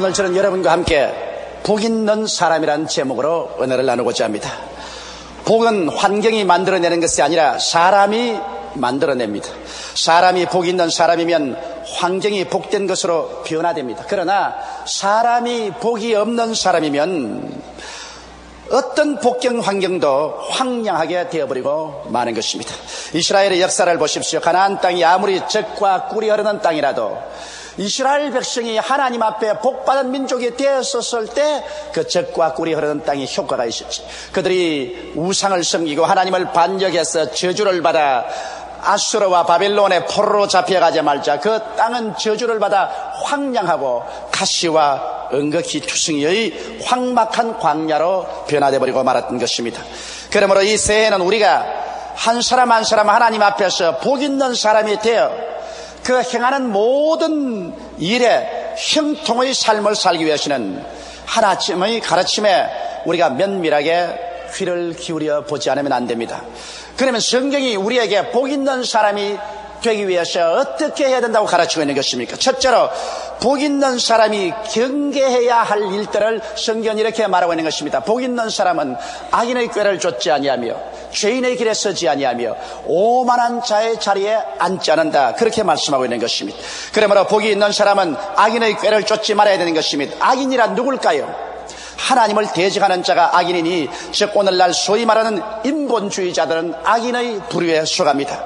오늘 저는 여러분과 함께 복 있는 사람이라는 제목으로 은혜를 나누고자 합니다. 복은 환경이 만들어내는 것이 아니라 사람이 만들어냅니다. 사람이 복 있는 사람이면 환경이 복된 것으로 변화됩니다. 그러나 사람이 복이 없는 사람이면 어떤 복경 환경도 황량하게 되어버리고 마는 것입니다. 이스라엘의 역사를 보십시오. 가나안 땅이 아무리 젖과 꿀이 흐르는 땅이라도 이스라엘 백성이 하나님 앞에 복받은 민족이 되었을 때 그 젖과 꿀이 흐르는 땅에 효과가 있었지. 그들이 우상을 섬기고 하나님을 반역해서 저주를 받아 아수르와 바벨론의 포로로 잡혀가자마자 그 땅은 저주를 받아 황량하고 가시와 은극히 투성이의 황막한 광야로 변화되어 버리고 말았던 것입니다. 그러므로 이 새해는 우리가 한 사람 한 사람 하나님 앞에서 복 있는 사람이 되어 그 행하는 모든 일에 형통의 삶을 살기 위해서는 하나님의 가르침에 우리가 면밀하게 귀를 기울여 보지 않으면 안 됩니다. 그러면 성경이 우리에게 복 있는 사람이 되기 위해서 어떻게 해야 된다고 가르치고 있는 것입니까? 첫째로 복 있는 사람이 경계해야 할 일들을 성경은 이렇게 말하고 있는 것입니다. 복 있는 사람은 악인의 꾀를 쫓지 아니하며 죄인의 길에 서지 아니하며 오만한 자의 자리에 앉지 않는다. 그렇게 말씀하고 있는 것입니다. 그러므로 복이 있는 사람은 악인의 꾀를 쫓지 말아야 되는 것입니다. 악인이란 누굴까요? 하나님을 대적하는 자가 악인이니 즉 오늘날 소위 말하는 인본주의자들은 악인의 부류에 속합니다.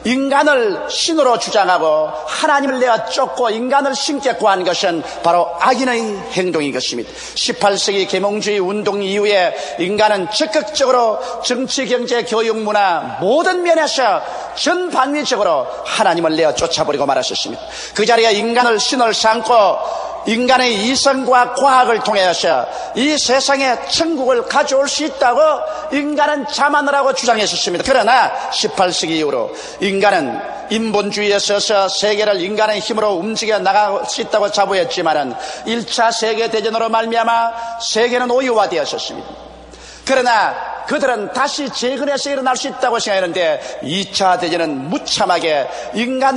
인간을 신으로 주장하고 하나님을 내어 쫓고 인간을 신께 구한 것은 바로 악인의 행동인 것입니다. 18세기 계몽주의 운동 이후에 인간은 적극적으로 정치, 경제, 교육, 문화 모든 면에서 전방위적으로 하나님을 내어 쫓아버리고 말았었습니다. 그 자리에 인간을 신을 삼고 인간의 이성과 과학을 통해서 이 세상에 천국을 가져올 수 있다고 인간은 자만을 하고 주장했었습니다. 그러나 18세기 이후로 인간은 인본주의에 서서 세계를 인간의 힘으로 움직여 나갈 수 있다고 자부했지만은 1차 세계대전으로 말미암아 세계는 오유화되었었습니다. 그러나 그들은 다시 재건해서 일어날 수 있다고 생각했는데 2차 대전은 무참하게 인간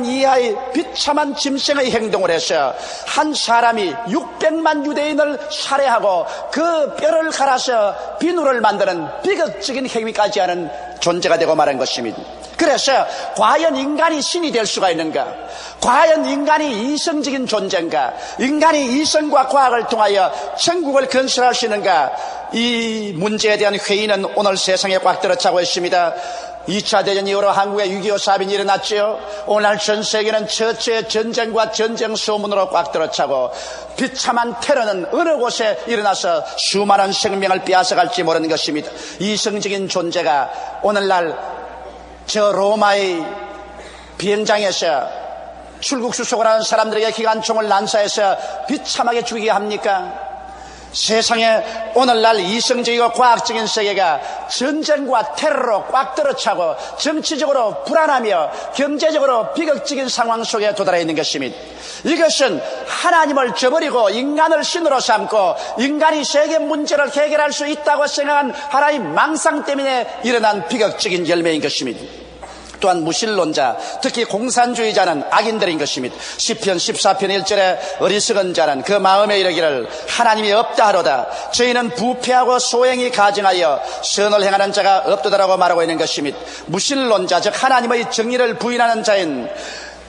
이하의 비참한 짐승의 행동을 해서 한 사람이 600만 유대인을 살해하고 그 뼈를 갈아서 비누를 만드는 비극적인 행위까지 하는 존재가 되고 말한 것입니다. 그래서 과연 인간이 신이 될 수가 있는가? 과연 인간이 이성적인 존재인가? 인간이 이성과 과학을 통하여 천국을 건설할 수 있는가? 이 문제에 대한 회의는 오늘 세상에 꽉 들어차고 있습니다. 2차 대전 이후로 한국에 6.25 사변이 일어났지요. 오늘날 전 세계는 처처의 전쟁과 전쟁 소문으로 꽉 들어차고 비참한 테러는 어느 곳에 일어나서 수많은 생명을 빼앗아갈지 모르는 것입니다. 이성적인 존재가 오늘날 저 로마의 비행장에서 출국 수속을 하는 사람들에게 기관총을 난사해서 비참하게 죽이게 합니까? 세상에 오늘날 이성적이고 과학적인 세계가 전쟁과 테러로 꽉 들어차고 정치적으로 불안하며 경제적으로 비극적인 상황 속에 도달해 있는 것입니다. 이것은 하나님을 저버리고 인간을 신으로 삼고 인간이 세계 문제를 해결할 수 있다고 생각한 하나의 망상 때문에 일어난 비극적인 열매인 것입니다. 또한 무신론자, 특히 공산주의자는 악인들인 것입니다. 시편 14편 1절에 어리석은 자는 그 마음에 이르기를 하나님이 없다 하로다. 저희는 부패하고 소행이 가증하여 선을 행하는 자가 없도다라고 말하고 있는 것입니다. 무신론자, 즉 하나님의 정의를 부인하는 자인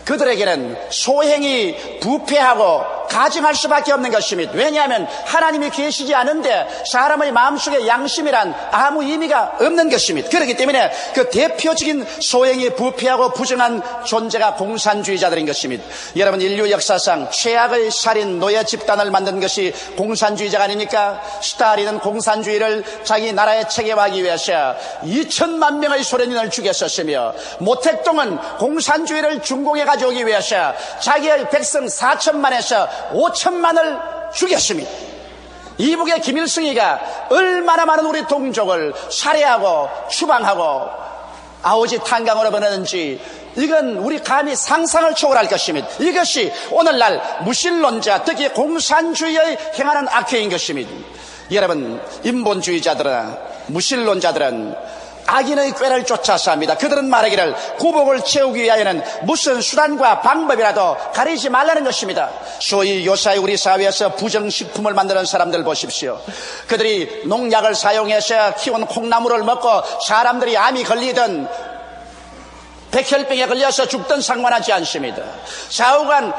그들에게는 소행이 부패하고 가증할 수밖에 없는 것입니다. 왜냐하면 하나님이 계시지 않은데 사람의 마음속에 양심이란 아무 의미가 없는 것입니다. 그렇기 때문에 그 대표적인 소행이 부패하고 부정한 존재가 공산주의자들인 것입니다. 여러분, 인류 역사상 최악의 살인 노예 집단을 만든 것이 공산주의자가 아닙니까? 스탈린은 공산주의를 자기 나라에 체계화하기 위해서 2천만 명의 소련인을 죽였었으며 모택동은 공산주의를 중공에 가져오기 위해서 자기의 백성 4천만에서 5천만을 죽였습니다. 이북의 김일성이가 얼마나 많은 우리 동족을 살해하고 추방하고 아오지 탄강으로 보내는지 이건 우리 감히 상상을 초월할 것입니다. 이것이 오늘날 무신론자, 특히 공산주의의 행하는 악행인 것입니다. 여러분, 인본주의자들은 무신론자들은 악인의 꾀를 쫓아서 합니다. 그들은 말하기를 구복을 채우기 위하여는 무슨 수단과 방법이라도 가리지 말라는 것입니다. 소위 요사이 우리 사회에서 부정식품을 만드는 사람들 보십시오. 그들이 농약을 사용해서 키운 콩나물을 먹고 사람들이 암이 걸리든 백혈병에 걸려서 죽든 상관하지 않습니다. 좌우간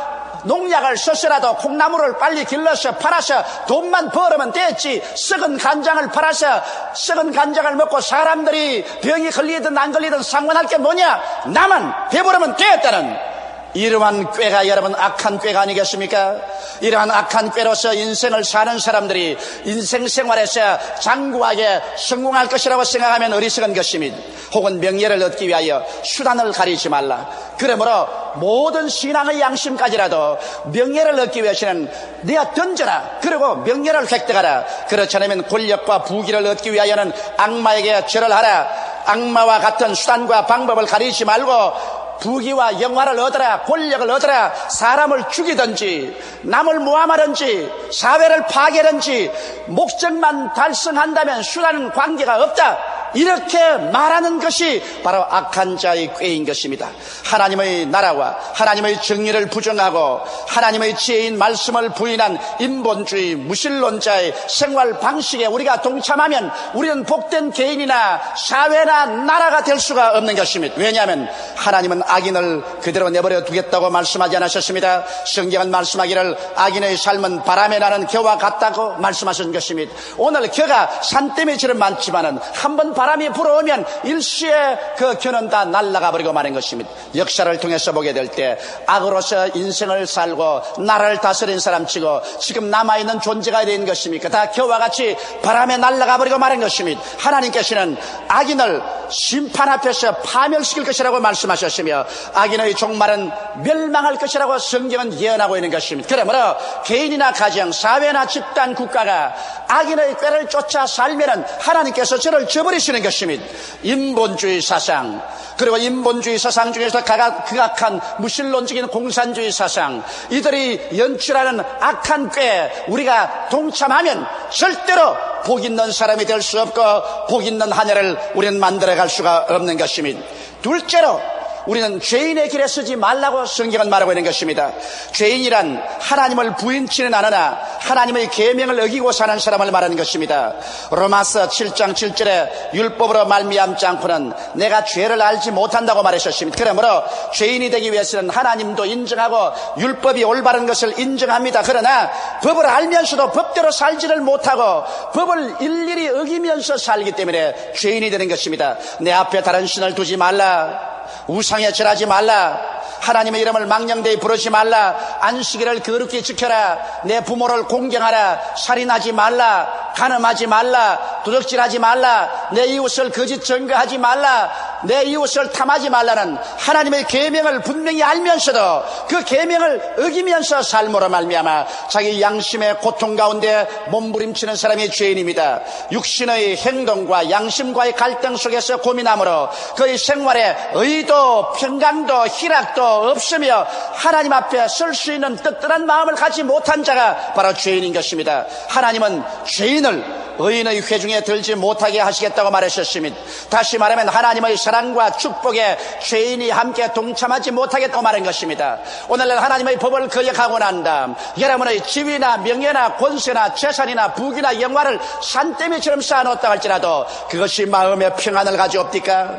농약을 써서라도 콩나물을 빨리 길러서 팔아서 돈만 벌으면 됐지, 썩은 간장을 팔아서 썩은 간장을 먹고 사람들이 병이 걸리든 안 걸리든 상관할 게 뭐냐, 나만 배부르면 됐다는 이러한 꾀가 여러분 악한 꾀가 아니겠습니까? 이러한 악한 꾀로서 인생을 사는 사람들이 인생 생활에서 장구하게 성공할 것이라고 생각하면 어리석은 것입니다. 혹은 명예를 얻기 위하여 수단을 가리지 말라. 그러므로 모든 신앙의 양심까지라도 명예를 얻기 위해서는 내가 던져라. 그리고 명예를 획득하라. 그렇지 않으면 권력과 부귀를 얻기 위하여는 악마에게 절을 하라. 악마와 같은 수단과 방법을 가리지 말고 부귀와 영화를 얻어라, 권력을 얻어라, 사람을 죽이든지 남을 모함하든지 사회를 파괴하든지 목적만 달성한다면 수단은 관계가 없다, 이렇게 말하는 것이 바로 악한 자의 꾀인 것입니다. 하나님의 나라와 하나님의 정의를 부정하고 하나님의 지혜인 말씀을 부인한 인본주의 무신론자의 생활 방식에 우리가 동참하면 우리는 복된 개인이나 사회나 나라가 될 수가 없는 것입니다. 왜냐하면 하나님은 악인을 그대로 내버려 두겠다고 말씀하지 않으셨습니다. 성경은 말씀하기를 악인의 삶은 바람에 나는 겨와 같다고 말씀하신 것입니다. 오늘 겨가 산더미처럼 많지만은 한번 바람이 불어오면 일시에 그 겨는 다 날아가 버리고 마는 것입니다. 역사를 통해서 보게 될 때 악으로서 인생을 살고 나라를 다스린 사람치고 지금 남아있는 존재가 된 것입니까? 다 겨와 같이 바람에 날아가 버리고 마는 것입니다. 하나님께서는 악인을 심판 앞에서 파멸시킬 것이라고 말씀하셨으며 악인의 종말은 멸망할 것이라고 성경은 예언하고 있는 것입니다. 그러므로 개인이나 가정, 사회나 집단, 국가가 악인의 꾀를 쫓아 살면은 하나님께서 저를 저버리시는 것입니다. 인본주의 사상, 그리고 인본주의 사상 중에서 극악한 무신론적인 공산주의 사상, 이들이 연출하는 악한 꾀에 우리가 동참하면 절대로 복 있는 사람이 될 수 없고 복 있는 한 해를 우리는 만들어갈 수가 없는 것입니다. 둘째로 우리는 죄인의 길에 서지 말라고 성경은 말하고 있는 것입니다. 죄인이란 하나님을 부인치는 않으나 하나님의 계명을 어기고 사는 사람을 말하는 것입니다. 로마서 7장 7절에 율법으로 말미암지 않고는 내가 죄를 알지 못한다고 말하셨습니다. 그러므로 죄인이 되기 위해서는 하나님도 인정하고 율법이 올바른 것을 인정합니다. 그러나 법을 알면서도 법대로 살지를 못하고 법을 일일이 어기면서 살기 때문에 죄인이 되는 것입니다. 내 앞에 다른 신을 두지 말라, 우상에 절하지 말라, 하나님의 이름을 망령되이 부르지 말라, 안식일을 거룩히 지켜라, 내 부모를 공경하라, 살인하지 말라, 간음하지 말라, 도둑질하지 말라, 내 이웃을 거짓 증거하지 말라, 내 이웃을 탐하지 말라는 하나님의 계명을 분명히 알면서도 그 계명을 어기면서 삶으로 말미암아 자기 양심의 고통 가운데 몸부림치는 사람이 죄인입니다. 육신의 행동과 양심과의 갈등 속에서 고민함으로 그의 생활에 의도, 평강도, 희락도 없으며 하나님 앞에 설 수 있는 뜨뜻한 마음을 갖지 못한 자가 바로 죄인인 것입니다. 하나님은 죄인을 의인의 회중에 들지 못하게 하시겠다고 말하셨습니다. 다시 말하면 하나님의 사랑과 축복에 죄인이 함께 동참하지 못하겠다고 말한 것입니다. 오늘날 하나님의 법을 거역하고 난 다음 여러분의 지위나 명예나 권세나 재산이나 부귀나 영화를 산더미처럼 쌓아놓았다 할지라도 그것이 마음의 평안을 가져옵니까?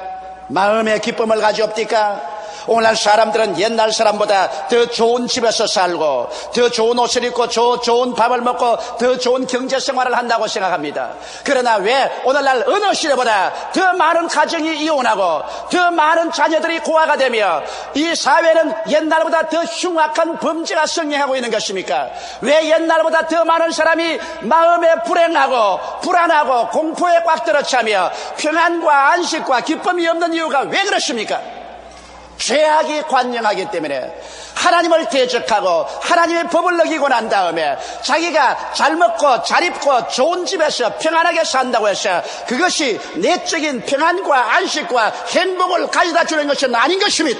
마음의 기쁨을 가져옵니까? 오늘날 사람들은 옛날 사람보다 더 좋은 집에서 살고 더 좋은 옷을 입고 좋은 밥을 먹고 더 좋은 경제생활을 한다고 생각합니다. 그러나 왜 오늘날 어느 시대보다 더 많은 가정이 이혼하고 더 많은 자녀들이 고아가 되며 이 사회는 옛날보다 더 흉악한 범죄가 성행하고 있는 것입니까? 왜 옛날보다 더 많은 사람이 마음에 불행하고 불안하고 공포에 꽉 들어차며 평안과 안식과 기쁨이 없는 이유가 왜 그렇습니까? 죄악이 관영하기 때문에 하나님을 대적하고 하나님의 법을 어기고 난 다음에 자기가 잘 먹고 잘 입고 좋은 집에서 평안하게 산다고 해서 그것이 내적인 평안과 안식과 행복을 가져다 주는 것은 아닌 것입니다.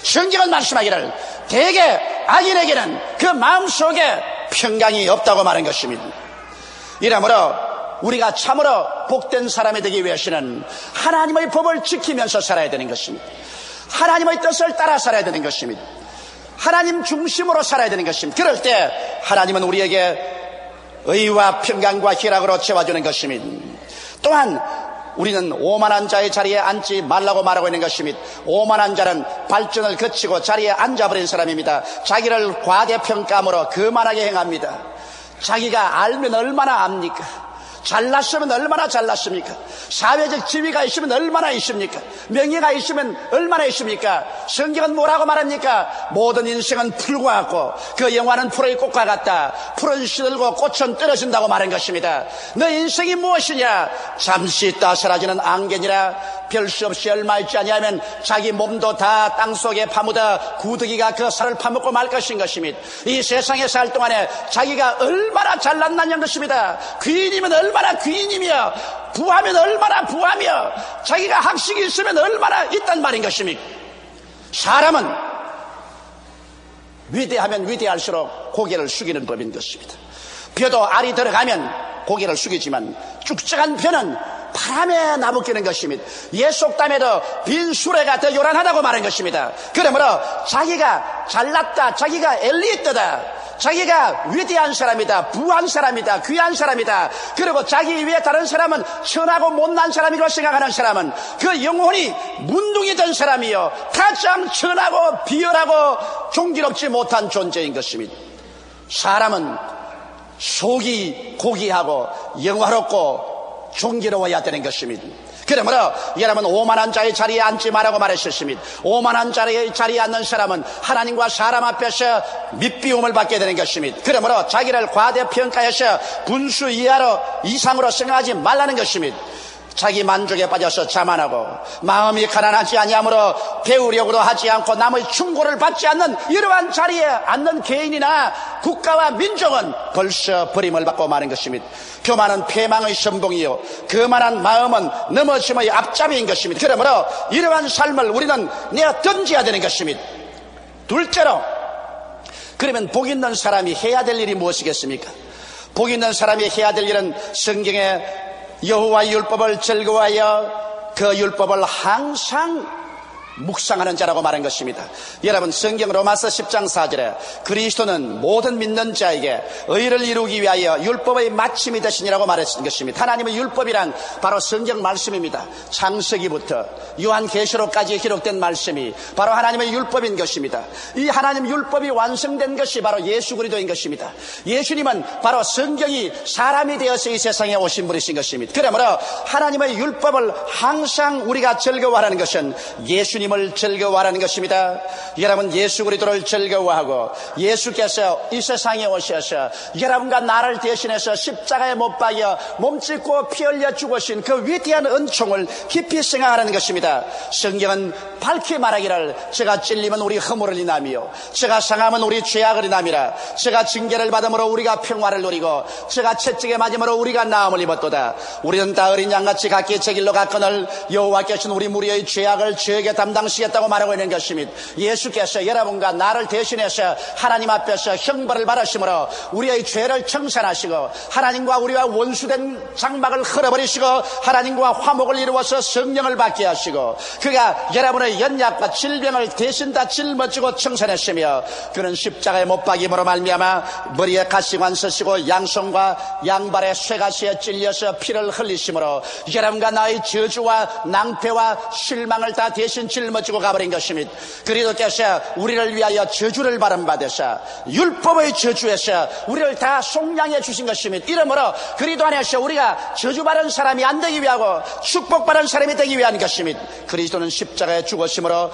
성경은 말씀하기를 대개 악인에게는 그 마음속에 평강이 없다고 말한 것입니다. 이러므로 우리가 참으로 복된 사람이 되기 위해서는 하나님의 법을 지키면서 살아야 되는 것입니다. 하나님의 뜻을 따라 살아야 되는 것입니다. 하나님 중심으로 살아야 되는 것입니다. 그럴 때 하나님은 우리에게 의와 평강과 희락으로 채워주는 것입니다. 또한 우리는 오만한 자의 자리에 앉지 말라고 말하고 있는 것입니다. 오만한 자는 발전을 거치고 자리에 앉아버린 사람입니다. 자기를 과대평가함으로 거만하게 행합니다. 자기가 알면 얼마나 압니까? 잘났으면 얼마나 잘났습니까? 사회적 지위가 있으면 얼마나 있습니까? 명예가 있으면 얼마나 있습니까? 성경은 뭐라고 말합니까? 모든 인생은 풀과 같고 그 영화는 풀의 꽃과 같다. 풀은 시들고 꽃은 떨어진다고 말한 것입니다. 너 인생이 무엇이냐? 잠시 있다 사라지는 안개니라. 별 수 없이 얼마 있지 아니하면 자기 몸도 다 땅속에 파묻어 구더기가 그 살을 파먹고 말 것인 것입니다. 이 세상에 살 동안에 자기가 얼마나 잘났느냐는 것입니다. 귀인이면 얼마나 귀인이며 부하면 얼마나 부하며 자기가 학식이 있으면 얼마나 있단 말인 것입니까? 사람은 위대하면 위대할수록 고개를 숙이는 법인 것입니다. 벼도 알이 들어가면 고개를 숙이지만 쭉쭉한 벼는 바람에 나부끼는 것입니다. 옛 속담에도 빈 수레가 더 요란하다고 말한 것입니다. 그러므로 자기가 잘났다, 자기가 엘리트다, 자기가 위대한 사람이다, 부한 사람이다, 귀한 사람이다, 그리고 자기 위에 다른 사람은 천하고 못난 사람이라고 생각하는 사람은 그 영혼이 문둥이 된 사람이요 가장 천하고 비열하고 존귀롭지 못한 존재인 것입니다. 사람은 속이 고귀하고 영화롭고 존귀로워야 되는 것입니다. 그러므로 여러분 오만한 자의 자리에 앉지 말라고 말했습니다. 오만한 자의 자리에 앉는 사람은 하나님과 사람 앞에서 밑비움을 받게 되는 것입니다. 그러므로 자기를 과대평가해서 분수 이상으로 생각하지 말라는 것입니다. 자기 만족에 빠져서 자만하고 마음이 가난하지 아니하므로 배우려고도 하지 않고 남의 충고를 받지 않는 이러한 자리에 앉는 개인이나 국가와 민족은 벌써 버림을 받고 마는 것입니다. 교만은 패망의 선봉이요 거만한 마음은 넘어짐의 앞잡이인 것입니다. 그러므로 이러한 삶을 우리는 내가 던져야 되는 것입니다. 둘째로, 그러면 복 있는 사람이 해야 될 일이 무엇이겠습니까? 복 있는 사람이 해야 될 일은 성경에 여호와의 율법을 즐거워하여 그 율법을 항상 묵상하는 자라고 말한 것입니다. 여러분, 성경 로마서 10장 4절에 그리스도는 모든 믿는 자에게 의를 이루기 위하여 율법의 마침이 되시니라고 말했던 것입니다. 하나님의 율법이란 바로 성경 말씀입니다. 창세기부터 요한계시록까지 기록된 말씀이 바로 하나님의 율법인 것입니다. 이 하나님 율법이 완성된 것이 바로 예수 그리스도인 것입니다. 예수님은 바로 성경이 사람이 되어서 이 세상에 오신 분이신 것입니다. 그러므로 하나님의 율법을 항상 우리가 즐거워하는 것은 예수님을 즐거워하라는 것입니다. 여러분, 예수 그리스도를 즐거워하고 예수께서 이 세상에 오셔서 여러분과 나를 대신해서 십자가에 못 박여 몸짓고 피 흘려 죽으신 그 위대한 은총을 깊이 생각하는 것입니다. 성경은 밝히 말하기를 제가 찔리면 우리 허물을 인하며 제가 상하면 우리 죄악을 인함이라. 제가 징계를 받음으로 우리가 평화를 누리고 제가 채찍에 맞음으로 우리가 나음을 입었도다. 우리는 다 어린 양같이 각기 제 길로 갔거늘 여호와께서는 우리 무리의 죄악을 저에게 담당시겠다고 말하고 있는 것입니다. 예수께서 여러분과 나를 대신해서 하나님 앞에서 형벌을 받으심으로 우리의 죄를 청산하시고 하나님과 우리와 원수된 장막을 헐어버리시고 하나님과 화목을 이루어서 성령을 받게 하시고 그가 여러분의 연약과 질병을 대신 다 짊어지고 청산했으며 그는 십자가에 못 박임으로 말미암아 머리에 가시관 쓰시고 양손과 양발에 쇠가시에 찔려서 피를 흘리심으로 여러분과 나의 저주와 낭패와 실망을 다 대신 짊어지고 가버린 것입니다. 그리스도께서 우리를 위하여 저주를 받으사 율법의 저주에서 우리를 다 속량해 주신 것입니다. 이러므로 그리스도 안에서 우리가 저주받은 사람이 안 되기 위하고 축복받은 사람이 되기 위한 것입니다. 그리스도는 십자가에 죽으심으로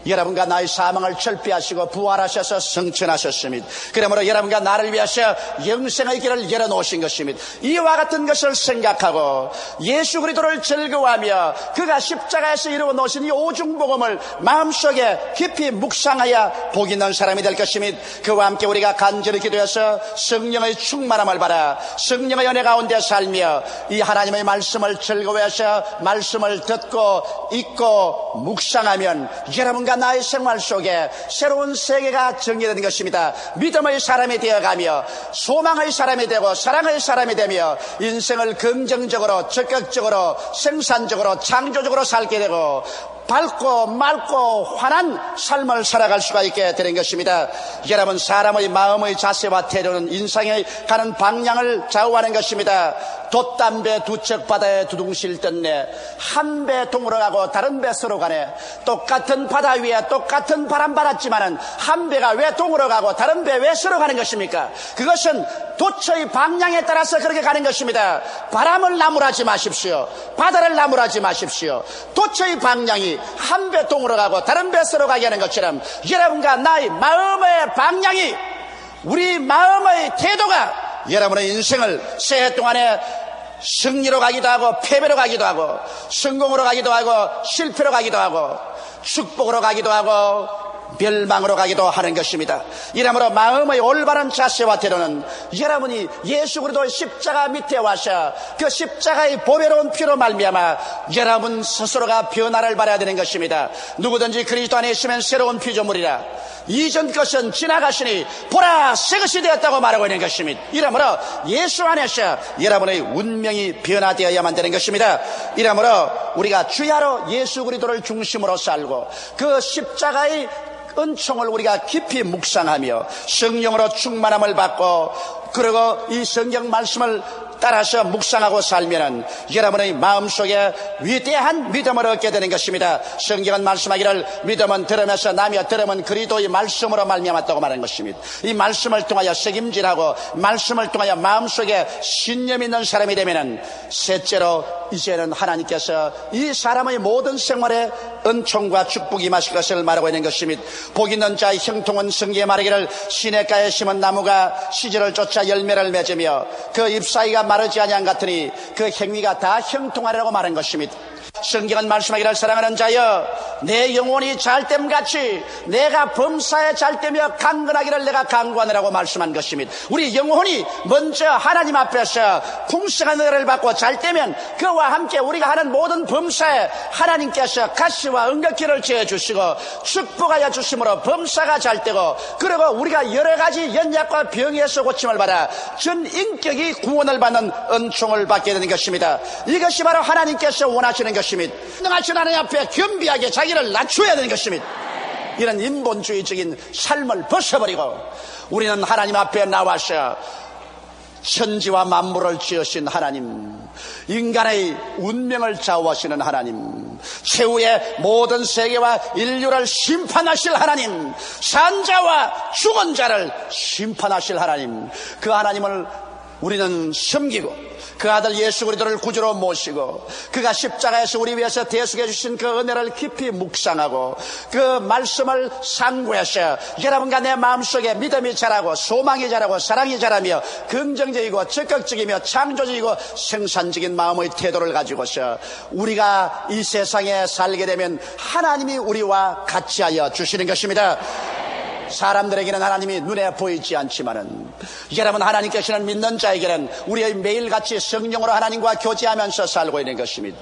여러분과 나의 사망을 철폐하시고 부활하셔서 성천하셨습니다. 그러므로 여러분과 나를 위하여 영생의 길을 열어놓으신 것입니다. 이와 같은 것을 생각하고 예수 그리스도를 즐거워하며 그가 십자가에서 이루어 놓으신 이 오중복음을 마음속에 깊이 묵상하여 복 있는 사람이 될 것입니다. 그와 함께 우리가 간절히 기도해서 성령의 충만함을 받아 성령의 은혜 가운데 살며 이 하나님의 말씀을 즐거워해서 말씀을 듣고 읽고 묵상하면 여러분과 여러분과 나의 생활 속에 새로운 세계가 정리되는 것입니다. 믿음의 사람이 되어가며 소망의 사람이 되고 사랑의 사람이 되며 인생을 긍정적으로 적극적으로 생산적으로 창조적으로 살게 되고 밝고 맑고 환한 삶을 살아갈 수가 있게 되는 것입니다. 여러분, 사람의 마음의 자세와 태도는 인생에 가는 방향을 좌우하는 것입니다. 돛담배 두 척 바다에 두둥실 떴네. 한 배 동으로 가고 다른 배 서로 가네. 똑같은 바다 위에 똑같은 바람 받았지만은 한 배가 왜 동으로 가고 다른 배 왜 서로 가는 것입니까? 그것은 도처의 방향에 따라서 그렇게 가는 것입니다. 바람을 나무라지 마십시오. 바다를 나무라지 마십시오. 도처의 방향이 한 배 동으로 가고 다른 배 서로 가게 하는 것처럼 여러분과 나의 마음의 방향이, 우리 마음의 태도가 여러분의 인생을 새해 동안에 승리로 가기도 하고 패배로 가기도 하고 성공으로 가기도 하고 실패로 가기도 하고 축복으로 가기도 하고 멸망으로 가기도 하는 것입니다. 이러므로 마음의 올바른 자세와 태도는 여러분이 예수 그리스도의 십자가 밑에 와서 그 십자가의 보배로운 피로 말미암아 여러분 스스로가 변화를 받아야 되는 것입니다. 누구든지 그리스도 안에 있으면 새로운 피조물이라. 이전 것은 지나가시니 보라 새 것이 되었다고 말하고 있는 것입니다. 이러므로 예수 안에서 여러분의 운명이 변화되어야만 되는 것입니다. 이러므로 우리가 주야로 예수 그리스도를 중심으로 살고 그 십자가의 은총을 우리가 깊이 묵상하며 성령으로 충만함을 받고 그리고 이 성경 말씀을 따라서 묵상하고 살면은 여러분의 마음속에 위대한 믿음을 얻게 되는 것입니다. 성경은 말씀하기를 믿음은 들으면서 나며 들으면 그리스도의 말씀으로 말미암았다고 말하는 것입니다. 이 말씀을 통하여 책임질하고 말씀을 통하여 마음속에 신념 있는 사람이 되면은 셋째로 이제는 하나님께서 이 사람의 모든 생활에 은총과 축복이 임하실 것을 말하고 있는 것입니다. 복 있는 자의 형통은 성경에 말하기를 시냇가에 심은 나무가 시절을 쫓아 열매를 맺으며 그 잎사귀가 마르지 아니한 같으니 그 행위가 다 형통하리라고 말한 것입니다. 성경은 말씀하기를 사랑하는 자여 내 영혼이 잘됨같이 내가 범사에 잘되며 강건하기를 내가 강구하느라고 말씀한 것입니다. 우리 영혼이 먼저 하나님 앞에서 풍성한 은혜를 받고 잘되면 그와 함께 우리가 하는 모든 범사에 하나님께서 가시와 은극기를 지어주시고 축복하여 주심으로 범사가 잘되고 그리고 우리가 여러 가지 연약과 병에서 고침을 받아 전 인격이 구원을 받는 은총을 받게 되는 것입니다. 이것이 바로 하나님께서 원하시는 것입니다. 능하신 하나님 앞에 겸비하게 자기를 낮춰야 되는 것입니다. 이런 인본주의적인 삶을 벗어버리고 우리는 하나님 앞에 나와서 천지와 만물을 지으신 하나님, 인간의 운명을 좌우하시는 하나님, 최후의 모든 세계와 인류를 심판하실 하나님, 산자와 죽은 자를 심판하실 하나님, 그 하나님을 우리는 섬기고 그 아들 예수 그리스도를 구주로 모시고 그가 십자가에서 우리 위해서 대속해 주신 그 은혜를 깊이 묵상하고 그 말씀을 상고해서 여러분과 내 마음속에 믿음이 자라고 소망이 자라고 사랑이 자라며 긍정적이고 적극적이며 창조적이고 생산적인 마음의 태도를 가지고서 우리가 이 세상에 살게 되면 하나님이 우리와 같이 하여 주시는 것입니다. 사람들에게는 하나님이 눈에 보이지 않지만은 여러분 하나님께서는 믿는 자에게는 우리의 매일같이 성령으로 하나님과 교제하면서 살고 있는 것입니다.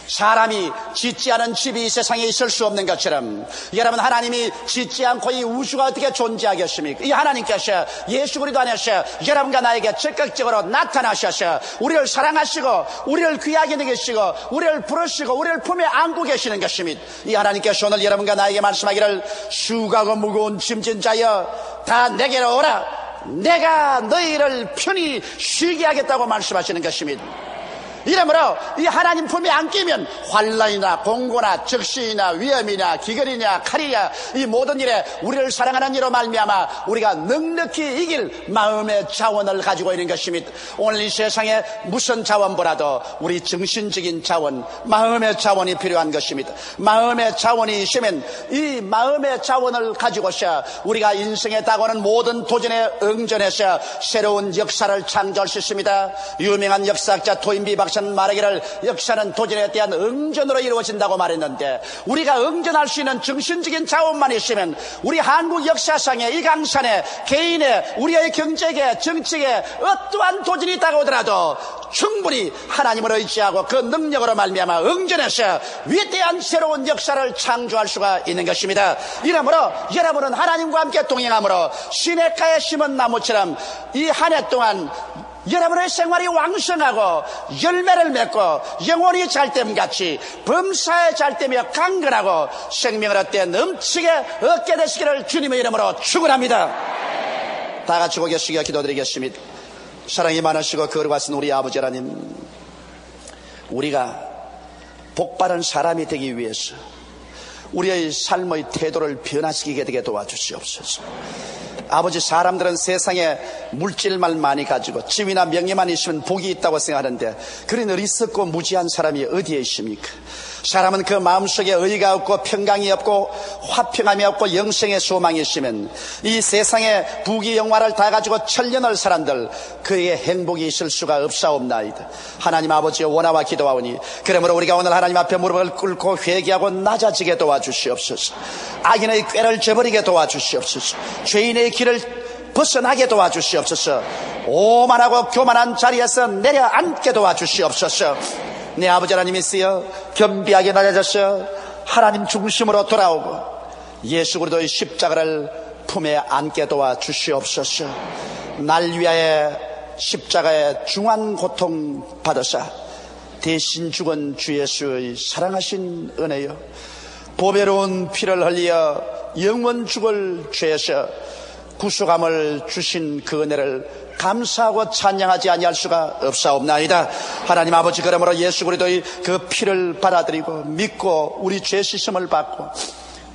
사람이 짓지 않은 집이 이 세상에 있을 수 없는 것처럼 여러분 하나님이 짓지 않고 이 우주가 어떻게 존재하겠습니까? 이 하나님께서 예수 그리스도 안에서 여러분과 나에게 적극적으로 나타나셔서 우리를 사랑하시고 우리를 귀하게 여기시고 우리를 부르시고 우리를 품에 안고 계시는 것입니다. 이 하나님께서 오늘 여러분과 나에게 말씀하기를 수고하고 무거운 짐진 자여 다 내게로 오라 내가 너희를 편히 쉬게 하겠다고 말씀하시는 것입니다. 이러므로 이 하나님 품에 안기면 환난이나 공고나 적신이나 위험이나 기근이냐 칼이냐 이 모든 일에 우리를 사랑하는 이로 말미암아 우리가 넉넉히 이길 마음의 자원을 가지고 있는 것입니다. 오늘 이 세상에 무슨 자원보다도 우리 정신적인 자원, 마음의 자원이 필요한 것입니다. 마음의 자원이 있으면 이 마음의 자원을 가지고서 우리가 인생에 다가오는 모든 도전에 응전해서 새로운 역사를 창조할 수 있습니다. 유명한 역사학자 토인비 박사 예수님께서는 말하기를 역사는 도전에 대한 응전으로 이루어진다고 말했는데, 우리가 응전할 수 있는 정신적인 자원만 있으면 우리 한국 역사상에 이 강산에 개인의 우리의 경제계 정치계 어떠한 도전이 다가오더라도 충분히 하나님을 의지하고 그 능력으로 말미암아 응전해서 위대한 새로운 역사를 창조할 수가 있는 것입니다. 이러므로 여러분은 하나님과 함께 동행함으로 시냇가에 심은 나무처럼 이 한 해 동안 여러분의 생활이 왕성하고 열매를 맺고 영혼이 잘됨같이 범사에 잘되며 강건하고 생명을 얻되 넘치게 얻게 되시기를 주님의 이름으로 축원합니다. 다 같이 고개 숙여 기도드리겠습니다. 사랑이 많으시고 거룩하신 우리 아버지 하나님, 우리가 복바른 사람이 되기 위해서 우리의 삶의 태도를 변화시키게 되게 도와주시옵소서. 아버지, 사람들은 세상에 물질만 많이 가지고 지위나 명예만 있으면 복이 있다고 생각하는데, 그런 어리석고 무지한 사람이 어디에 있습니까? 사람은 그 마음속에 의가 없고 평강이 없고 화평함이 없고 영생의 소망이 있으면 이 세상에 부귀 영화를 다 가지고 천년을 사람들 그의 행복이 있을 수가 없사옵나이다. 하나님 아버지, 원하와 기도하오니 그러므로 우리가 오늘 하나님 앞에 무릎을 꿇고 회개하고 낮아지게 도와주시옵소서. 악인의 꾀를 저버리게 도와주시옵소서. 죄인의 길을 벗어나게 도와주시옵소서. 오만하고 교만한 자리에서 내려앉게 도와주시옵소서. 내 아버지 하나님이시여, 겸비하게 낮아져서 하나님 중심으로 돌아오고 예수 그리스도의 십자가를 품에 안게 도와주시옵소서. 날 위하여 십자가의 중한 고통 받으사 대신 죽은 주 예수의 사랑하신 은혜여, 보배로운 피를 흘려 영원 죽을 죄에서 구속함을 주신 그 은혜를 감사하고 찬양하지 아니할 수가 없사옵나이다. 하나님 아버지, 그러므로 예수 그리스도의 그 피를 받아들이고 믿고 우리 죄 씻음을 받고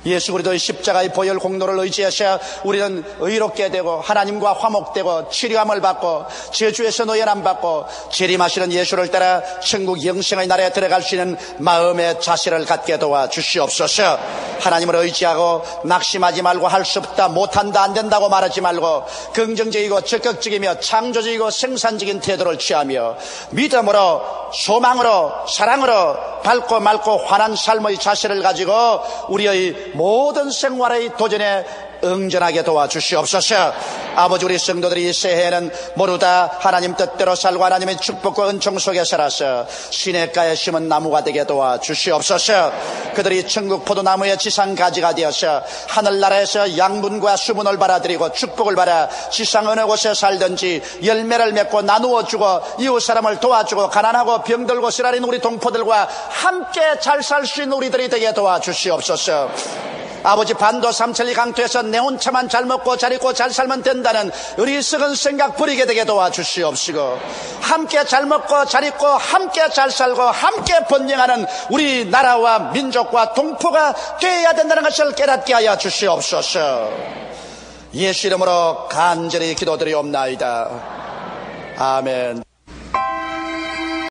예수 그리스도의 십자가의 보혈 공로를 의지하셔 우리는 의롭게 되고 하나님과 화목되고 치료함을 받고 저주에서 노예람 받고 재림하시는 예수를 따라 천국 영생의 나라에 들어갈 수 있는 마음의 자세를 갖게 도와주시옵소서. 하나님을 의지하고 낙심하지 말고 할 수 없다, 못한다, 안 된다고 말하지 말고 긍정적이고 적극적이며 창조적이고 생산적인 태도를 취하며 믿음으로 소망으로 사랑으로 밝고 맑고 환한 삶의 자세를 가지고 우리의 모든 생활의 도전에 응전하게 도와주시옵소서. 아버지, 우리 성도들이 이 새해에는 모두다 하나님 뜻대로 살고 하나님의 축복과 은총 속에 살아서 시냇가에 심은 나무가 되게 도와주시옵소서. 그들이 천국 포도나무의 지상 가지가 되어서 하늘나라에서 양분과 수분을 받아들이고 축복을 받아 지상 어느 곳에 살든지 열매를 맺고 나누어 주고 이웃 사람을 도와주고 가난하고 병들고 쓰라린 우리 동포들과 함께 잘 살 수 있는 우리들이 되게 도와주시옵소서. 아버지, 반도 삼천리 강토에서 내 혼자만 잘 먹고 잘 입고 잘 살면 된다는 어리석은 생각 버리게 되게 도와주시옵시고, 함께 잘 먹고 잘 입고 함께 잘 살고 함께 번영하는 우리 나라와 민족과 동포가 되어야 된다는 것을 깨닫게 하여 주시옵소서. 예수 이름으로 간절히 기도드리옵나이다. 아멘.